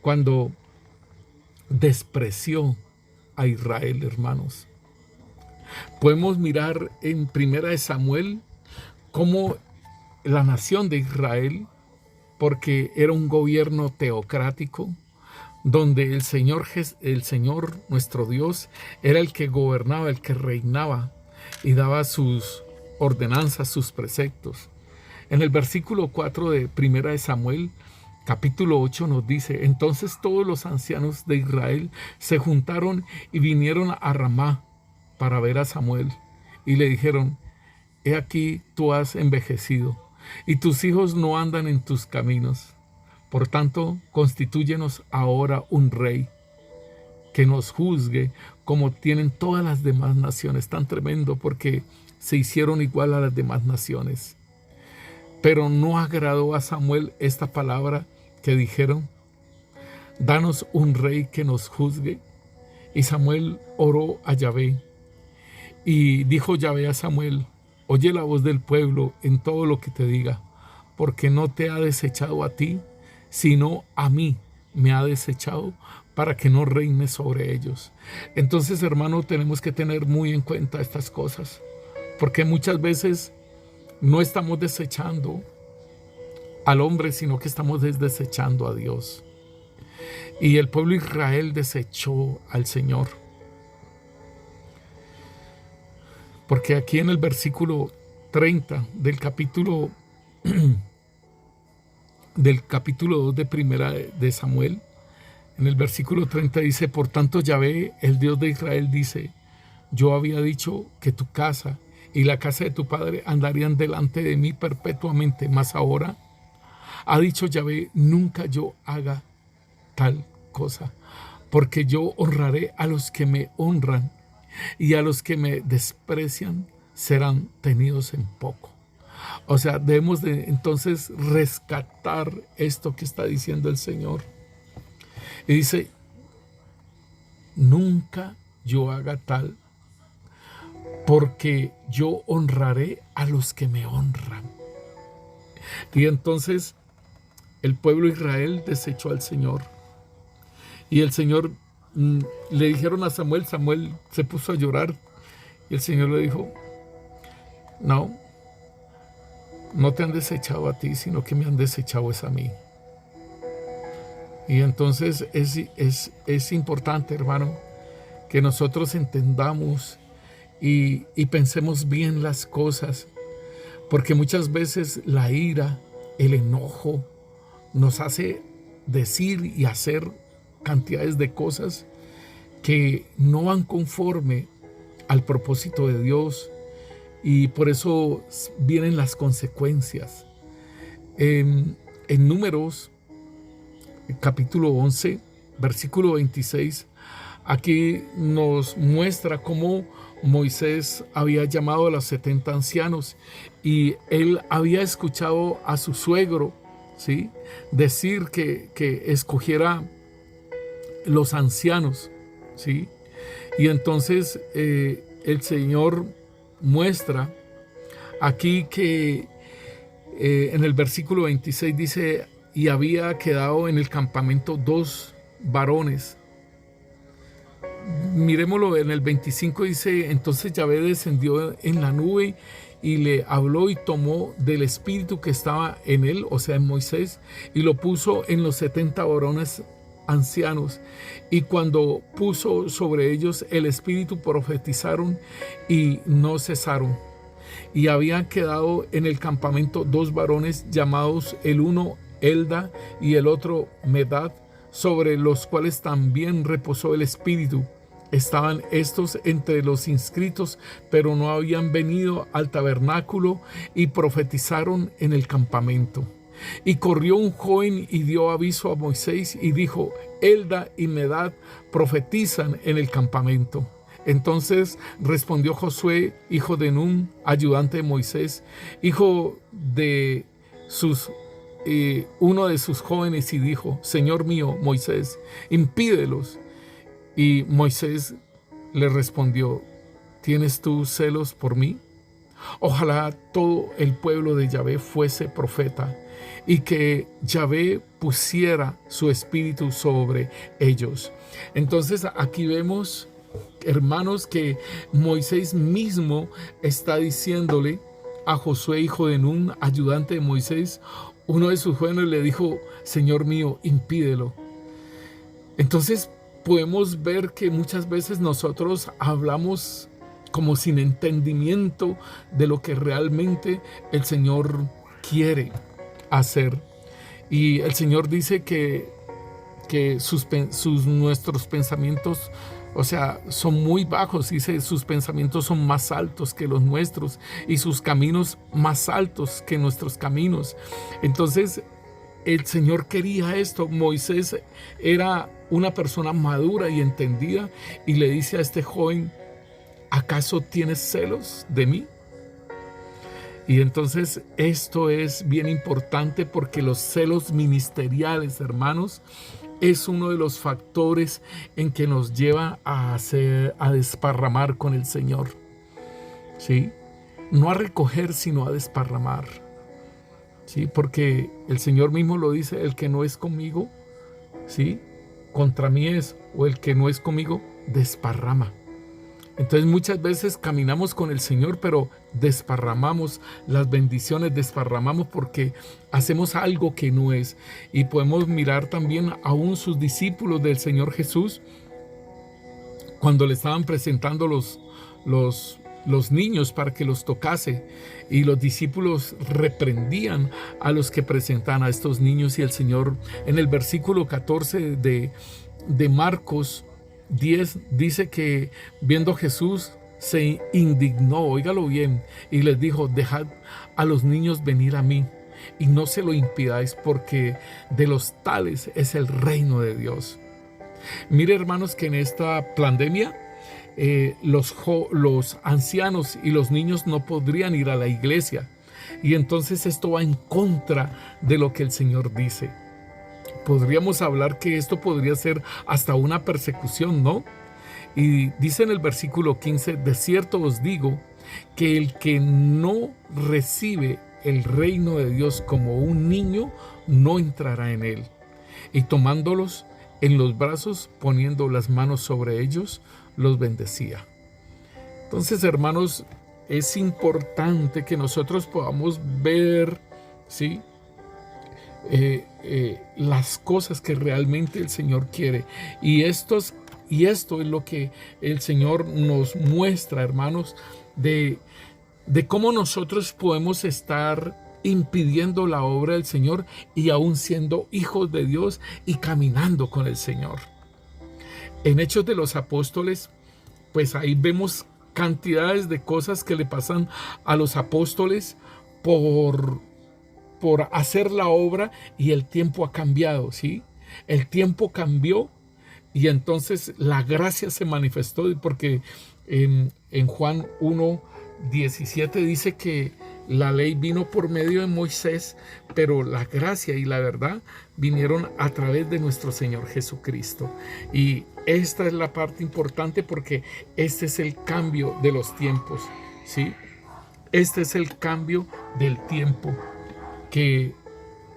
cuando despreció a Israel, hermanos. Podemos mirar en Primera de Samuel cómo la nación de Israel, porque era un gobierno teocrático, donde el Señor nuestro Dios era el que gobernaba, el que reinaba y daba sus ordenanzas, sus preceptos. En el versículo 4 de Primera de Samuel, capítulo 8, nos dice, entonces todos los ancianos de Israel se juntaron y vinieron a Ramá para ver a Samuel, y le dijeron, he aquí tú has envejecido, y tus hijos no andan en tus caminos. Por tanto, constitúyenos ahora un rey que nos juzgue como tienen todas las demás naciones. Tan tremendo, porque se hicieron igual a las demás naciones. Pero no agradó a Samuel esta palabra que dijeron, danos un rey que nos juzgue. Y Samuel oró a Yahvé. Y dijo Yahvé a Samuel, oye la voz del pueblo en todo lo que te diga, porque no te ha desechado a ti, sino a mí me ha desechado para que no reine sobre ellos. Entonces, hermano, tenemos que tener muy en cuenta estas cosas, porque muchas veces no estamos desechando al hombre, sino que estamos desechando a Dios. Y el pueblo de Israel desechó al Señor. Porque aquí en el versículo 30 del capítulo 2 de Primera de Samuel, en el versículo 30 dice: por tanto Yahvé, el Dios de Israel, dice: yo había dicho que tu casa y la casa de tu padre andarían delante de mí perpetuamente, mas ahora ha dicho Yahvé: nunca yo haga tal cosa, porque yo honraré a los que me honran, y a los que me desprecian serán tenidos en poco. O sea, debemos de entonces rescatar esto que está diciendo el Señor. Y dice: nunca yo haga tal, porque yo honraré a los que me honran. Y entonces el pueblo de Israel desechó al Señor. Y el Señor, le dijeron a Samuel, Samuel se puso a llorar. Y el Señor le dijo: no te han desechado a ti, sino que me han desechado es a mí. Y entonces es importante, hermano, que nosotros entendamos y pensemos bien las cosas, porque muchas veces la ira, el enojo, nos hace decir y hacer cantidades de cosas que no van conforme al propósito de Dios, y por eso vienen las consecuencias. En Números capítulo 11, versículo 26, aquí nos muestra cómo Moisés había llamado a los 70 ancianos, y él había escuchado a su suegro, ¿sí?, decir que escogiera los ancianos, ¿sí? Y entonces el Señor muestra aquí que en el versículo 26 dice: y había quedado en el campamento 2 varones. Miremoslo en el 25, dice: entonces Yahvé descendió en la nube y le habló, y tomó del espíritu que estaba en él, o sea, en Moisés, y lo puso en los 70 varones ancianos, y cuando puso sobre ellos el espíritu, profetizaron y no cesaron. Y habían quedado en el campamento 2 varones, llamados el uno Elda y el otro Medad, sobre los cuales también reposó el espíritu. Estaban estos entre los inscritos, pero no habían venido al tabernáculo, y profetizaron en el campamento. Y corrió un joven y dio aviso a Moisés y dijo: Elda y Medad profetizan en el campamento. Entonces respondió Josué, hijo de Nun, ayudante de Moisés, hijo de uno de sus jóvenes, y dijo: Señor mío, Moisés, impídelos. Y Moisés le respondió: ¿tienes tú celos por mí? Ojalá todo el pueblo de Yahvé fuese profeta, y que Yahvé pusiera su espíritu sobre ellos. Entonces aquí vemos, hermanos, que Moisés mismo está diciéndole a Josué, hijo de Nun, ayudante de Moisés, uno de sus jóvenes, le dijo: Señor mío, impídelo. Entonces podemos ver que muchas veces nosotros hablamos como sin entendimiento de lo que realmente el Señor quiere hacer. Y el Señor dice que nuestros pensamientos, o sea, son muy bajos. Dice: sus pensamientos son más altos que los nuestros, y sus caminos más altos que nuestros caminos. Entonces el Señor quería esto. Moisés era una persona madura y entendida, y le dice a este joven: ¿acaso tienes celos de mí? Y entonces esto es bien importante, porque los celos ministeriales, hermanos, es uno de los factores en que nos lleva a desparramar con el Señor, ¿sí? No a recoger, sino a desparramar, ¿sí? Porque el Señor mismo lo dice: el que no es conmigo, ¿sí?, contra mí es, o el que no es conmigo desparrama. Entonces muchas veces caminamos con el Señor, pero desparramamos las bendiciones, desparramamos porque hacemos algo que no es. Y podemos mirar también aún sus discípulos del Señor Jesús, cuando le estaban presentando los niños para que los tocase, y los discípulos reprendían a los que presentan a estos niños, y el Señor en el versículo 14 de Marcos 10 dice que viendo Jesús se indignó, óigalo bien, y les dijo: dejad a los niños venir a mí y no se lo impidáis, porque de los tales es el reino de Dios. Mire, hermanos, que en esta pandemia los ancianos y los niños no podrían ir a la iglesia, y entonces esto va en contra de lo que el Señor dice. Podríamos hablar que esto podría ser hasta una persecución, ¿no? Y dice en el versículo 15: de cierto os digo que el que no recibe el reino de Dios como un niño no entrará en él. Y tomándolos en los brazos, poniendo las manos sobre ellos, los bendecía. Entonces, hermanos, es importante que nosotros podamos ver, ¿sí?, las cosas que realmente el Señor quiere. Y esto es lo que el Señor nos muestra, hermanos, de cómo nosotros podemos estar impidiendo la obra del Señor y aún siendo hijos de Dios y caminando con el Señor. En Hechos de los Apóstoles, pues ahí vemos cantidades de cosas que le pasan a los apóstoles por hacer la obra, y el tiempo ha cambiado, ¿sí? El tiempo cambió, y entonces la gracia se manifestó, porque en Juan 1:17 dice que la ley vino por medio de Moisés, pero la gracia y la verdad vinieron a través de nuestro Señor Jesucristo. Y esta es la parte importante, porque este es el cambio de los tiempos, ¿sí? Este es el cambio del tiempo, que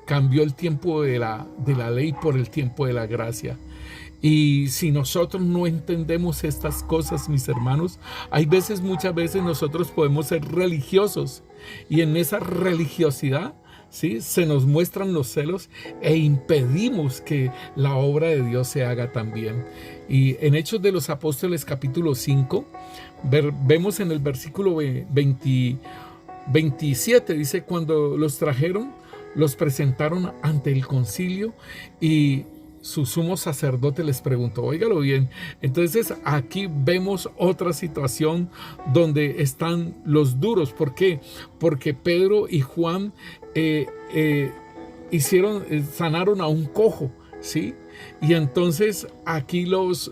cambió el tiempo de la ley por el tiempo de la gracia. Y si nosotros no entendemos estas cosas, mis hermanos, muchas veces nosotros podemos ser religiosos, y en esa religiosidad, ¿sí?, se nos muestran los celos e impedimos que la obra de Dios se haga también. Y en Hechos de los Apóstoles capítulo 5, vemos en el versículo 27, dice: cuando los trajeron, los presentaron ante el concilio, y su sumo sacerdote les preguntó, óigalo bien. Entonces aquí vemos otra situación donde están los duros. ¿Por qué? Porque Pedro y Juan sanaron a un cojo, ¿sí? Y entonces aquí los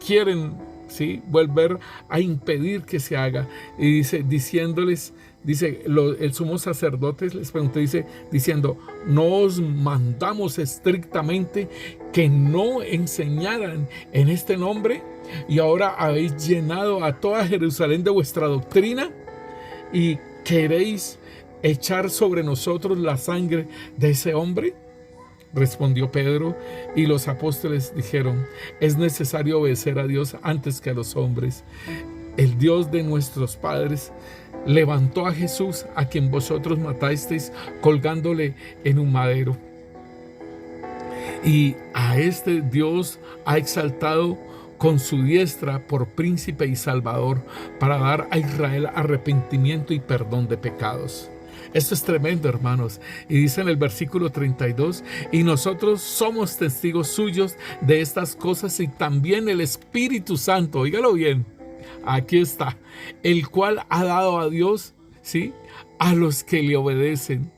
quieren, ¿sí?, volver a impedir que se haga. Y el sumo sacerdote les preguntó, diciendo: no os mandamos estrictamente que no enseñaran en este nombre, y ahora habéis llenado a toda Jerusalén de vuestra doctrina, y queréis echar sobre nosotros la sangre de ese hombre. Respondió Pedro, y los apóstoles dijeron: es necesario obedecer a Dios antes que a los hombres. El Dios de nuestros padres levantó a Jesús, a quien vosotros matasteis colgándole en un madero. Y a este Dios ha exaltado con su diestra por príncipe y salvador, para dar a Israel arrepentimiento y perdón de pecados. Esto es tremendo, hermanos. Y dice en el versículo 32: y nosotros somos testigos suyos de estas cosas, y también el Espíritu Santo, oígalo bien, aquí está, el cual ha dado a Dios, ¿sí?, a los que le obedecen.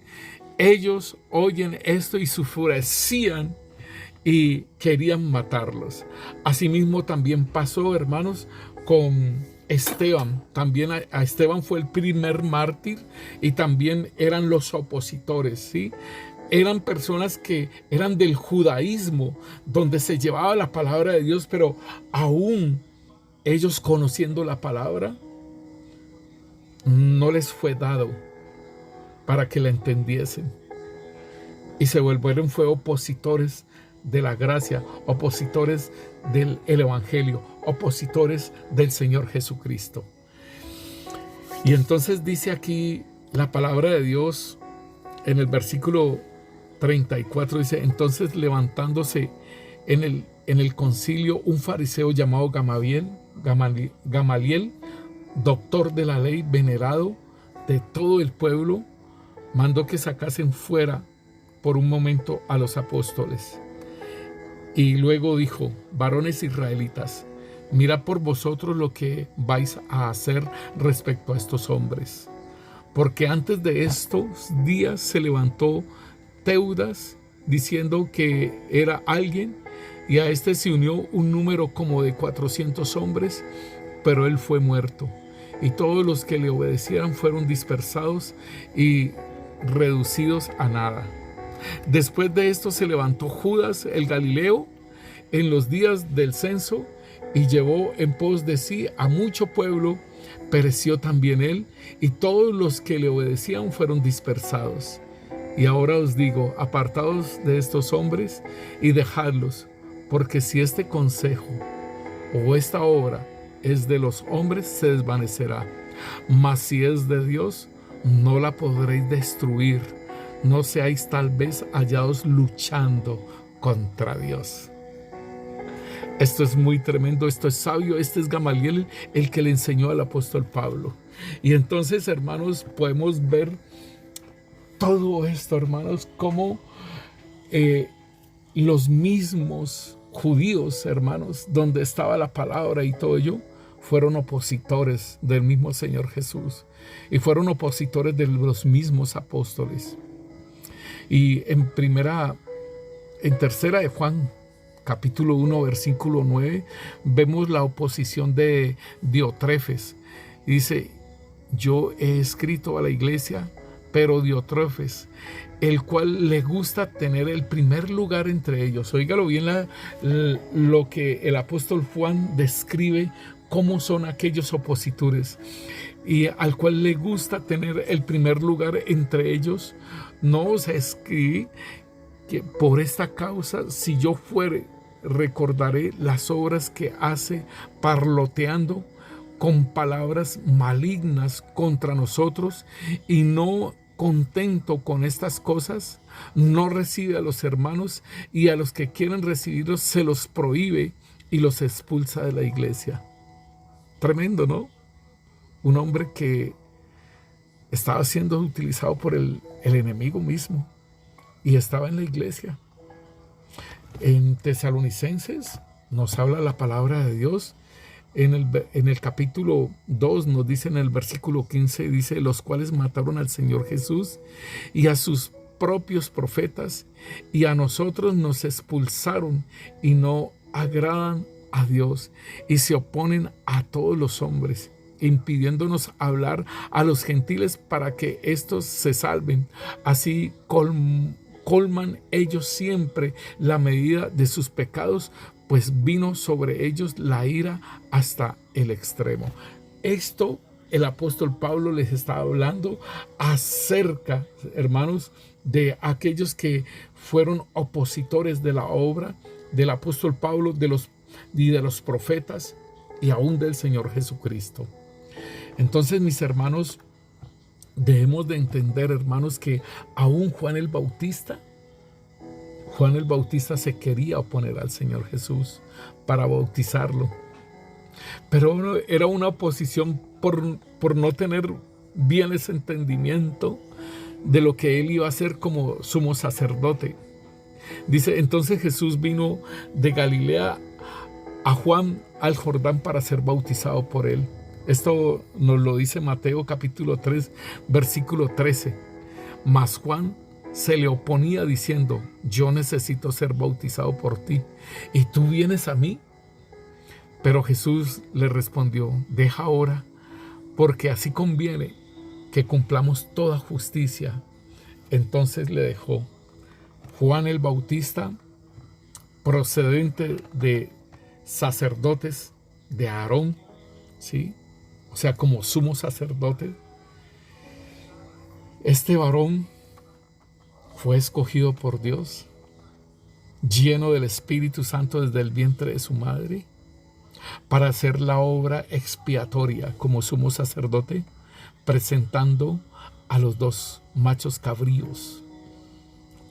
Ellos oyen esto y se enfurecían y querían matarlos. Asimismo también pasó, hermanos, con Esteban. También a Esteban fue el primer mártir, y también eran los opositores, ¿sí? Eran personas que eran del judaísmo, donde se llevaba la palabra de Dios, pero aún ellos, conociendo la palabra, no les fue dado para que la entendiesen, y se volvieron opositores de la gracia, opositores del Evangelio, opositores del Señor Jesucristo. Y entonces dice aquí la palabra de Dios en el versículo 34, dice: entonces levantándose en el concilio un fariseo llamado Gamaliel, doctor de la ley, venerado de todo el pueblo, mandó que sacasen fuera por un momento a los apóstoles. Y luego dijo: varones israelitas, mirad por vosotros lo que vais a hacer respecto a estos hombres. Porque antes de estos días se levantó Teudas diciendo que era alguien, y a este se unió un número como de 400 hombres, pero él fue muerto. Y todos los que le obedecieran fueron dispersados y reducidos a nada. Después de esto se levantó Judas el Galileo en los días del censo y llevó en pos de sí a mucho pueblo. Pereció también él, y todos los que le obedecían fueron dispersados. Y ahora os digo: apartaos de estos hombres y dejadlos, porque si este consejo o esta obra es de los hombres, se desvanecerá. Mas si es de Dios, no la podréis destruir. No seáis tal vez hallados luchando contra Dios. Esto es muy tremendo, esto es sabio. Este es Gamaliel, el que le enseñó al apóstol Pablo. Y entonces, hermanos, podemos ver todo esto, hermanos, como los mismos judíos, hermanos, donde estaba la palabra y todo ello, fueron opositores del mismo Señor Jesús, y fueron opositores de los mismos apóstoles. Y en tercera de Juan, capítulo 1, versículo 9, vemos la oposición de Diotrefes. Dice: yo he escrito a la iglesia, pero Diotrefes, el cual le gusta tener el primer lugar entre ellos. Óigalo bien lo que el apóstol Juan describe, cómo son aquellos opositores, y al cual le gusta tener el primer lugar entre ellos. No os escribí que por esta causa, si yo fuere, recordaré las obras que hace, parloteando con palabras malignas contra nosotros, y no contento con estas cosas, no recibe a los hermanos, y a los que quieren recibirlos se los prohíbe y los expulsa de la iglesia. Tremendo, ¿no? Un hombre que estaba siendo utilizado por el enemigo mismo, y estaba en la iglesia. En Tesalonicenses nos habla la palabra de Dios. En el capítulo 2 nos dice, en el versículo 15, dice: los cuales mataron al Señor Jesús y a sus propios profetas, y a nosotros nos expulsaron, y no agradan a Dios, y se oponen a todos los hombres, impidiéndonos hablar a los gentiles para que éstos se salven. Así colman ellos siempre la medida de sus pecados, pues vino sobre ellos la ira hasta el extremo. Esto el apóstol Pablo les estaba hablando acerca, hermanos, de aquellos que fueron opositores de la obra del apóstol Pablo, de los profetas y aún del Señor Jesucristo. Entonces, mis hermanos, debemos de entender, hermanos, que aún Juan el Bautista se quería oponer al Señor Jesús para bautizarlo, pero era una oposición por no tener bien ese entendimiento de lo que él iba a hacer como sumo sacerdote. Dice: entonces Jesús vino de Galilea a Juan al Jordán para ser bautizado por él. Esto nos lo dice Mateo capítulo 3, versículo 13. Mas Juan se le oponía diciendo: yo necesito ser bautizado por ti, ¿y tú vienes a mí? Pero Jesús le respondió: deja ahora, porque así conviene que cumplamos toda justicia. Entonces le dejó. Juan el Bautista, procedente de sacerdotes de Aarón, ¿sí? O sea, como sumo sacerdote. Este varón fue escogido por Dios lleno del Espíritu Santo desde el vientre de su madre, para hacer la obra expiatoria como sumo sacerdote, presentando a los dos machos cabríos,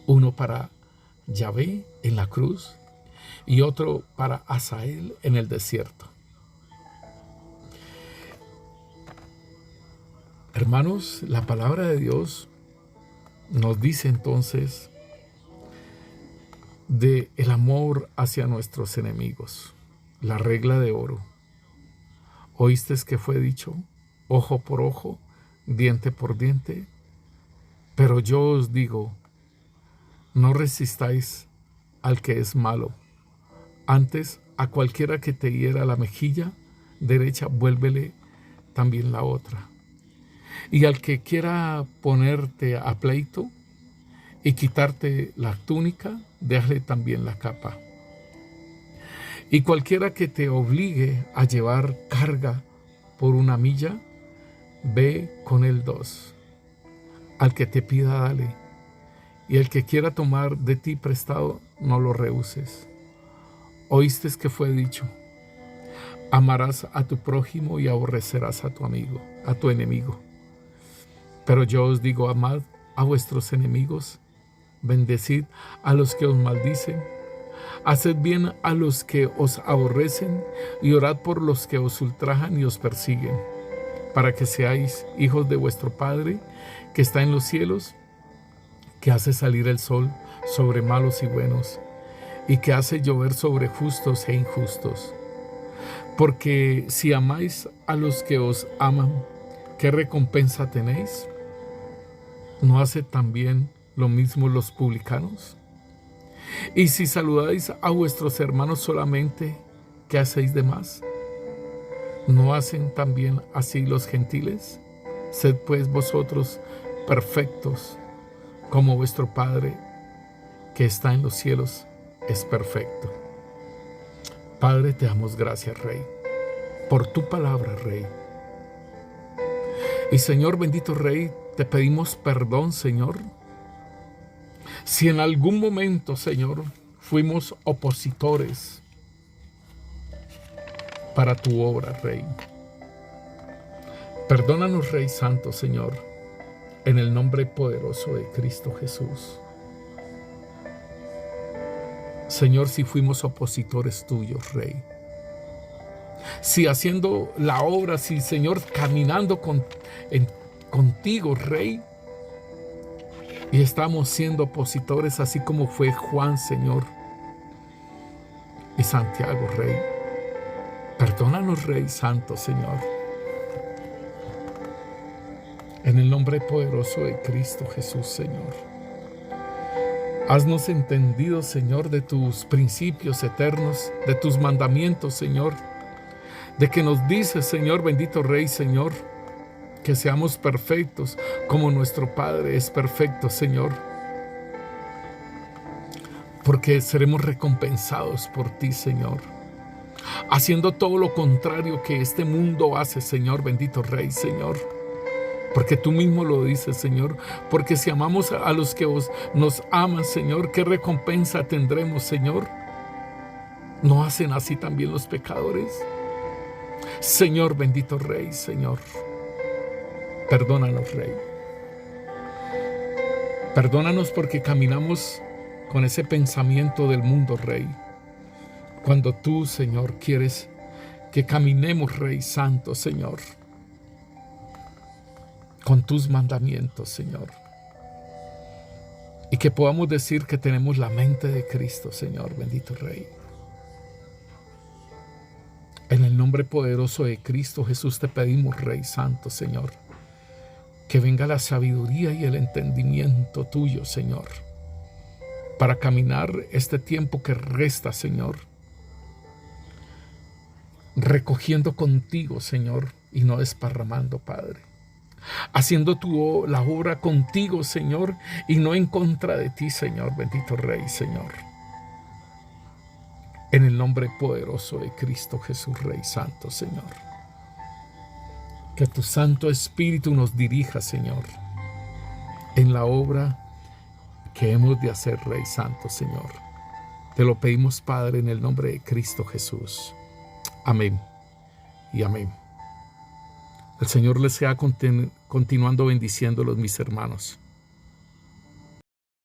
uno para Yahvé en la cruz y otro para Azael en el desierto. Hermanos, la palabra de Dios nos dice entonces de el amor hacia nuestros enemigos, la regla de oro. ¿Oíste que fue dicho? Ojo por ojo, diente por diente. Pero yo os digo, no resistáis al que es malo. Antes, a cualquiera que te hiera la mejilla derecha, vuélvele también la otra. Y al que quiera ponerte a pleito y quitarte la túnica, déjale también la capa. Y cualquiera que te obligue a llevar carga por 1 milla, ve con él 2. Al que te pida, dale. Y el que quiera tomar de ti prestado, no lo rehuses. ¿Oíste que fue dicho? Amarás a tu prójimo y aborrecerás a tu amigo, a tu enemigo. Pero yo os digo, amad a vuestros enemigos, bendecid a los que os maldicen, haced bien a los que os aborrecen y orad por los que os ultrajan y os persiguen, para que seáis hijos de vuestro Padre que está en los cielos, que hace salir el sol sobre malos y buenos, y que hace llover sobre justos e injustos. Porque si amáis a los que os aman, ¿qué recompensa tenéis? ¿No hace también lo mismo los publicanos? Y si saludáis a vuestros hermanos solamente, ¿qué hacéis de más? ¿No hacen también así los gentiles? Sed pues vosotros perfectos, como vuestro Padre que está en los cielos es perfecto. Padre, te damos gracias, Rey, por tu palabra, Rey. Y Señor, bendito Rey, te pedimos perdón, Señor, si en algún momento, Señor, fuimos opositores para tu obra, Rey. Perdónanos, Rey Santo, Señor, en el nombre poderoso de Cristo Jesús. Señor, si fuimos opositores tuyos, Rey. Si haciendo la obra, si, Señor, caminando contigo, Rey, y estamos siendo opositores, así como fue Juan, Señor, y Santiago, Rey. Perdónanos, Rey Santo, Señor. En el nombre poderoso de Cristo Jesús, Señor. Haznos entendido, Señor, de tus principios eternos, de tus mandamientos, Señor, de que nos dices, Señor, bendito Rey, Señor, que seamos perfectos como nuestro Padre es perfecto, Señor, porque seremos recompensados por ti, Señor, haciendo todo lo contrario que este mundo hace, Señor, bendito Rey, Señor. Porque tú mismo lo dices, Señor, porque si amamos a los que nos aman, Señor, ¿qué recompensa tendremos, Señor? ¿No hacen así también los pecadores? Señor, bendito Rey, Señor, perdónanos, Rey. Perdónanos porque caminamos con ese pensamiento del mundo, Rey. Cuando tú, Señor, quieres que caminemos, Rey Santo, Señor, con tus mandamientos, Señor. Y que podamos decir que tenemos la mente de Cristo, Señor, bendito Rey. En el nombre poderoso de Cristo Jesús te pedimos, Rey Santo, Señor, que venga la sabiduría y el entendimiento tuyo, Señor, para caminar este tiempo que resta, Señor, recogiendo contigo, Señor, y no desparramando, Padre. Haciendo la obra contigo, Señor, y no en contra de ti, Señor, bendito Rey, Señor. En el nombre poderoso de Cristo Jesús, Rey Santo, Señor. Que tu Santo Espíritu nos dirija, Señor, en la obra que hemos de hacer, Rey Santo, Señor. Te lo pedimos, Padre, en el nombre de Cristo Jesús. Amén y amén. El Señor les sea continuando bendiciéndolos, mis hermanos.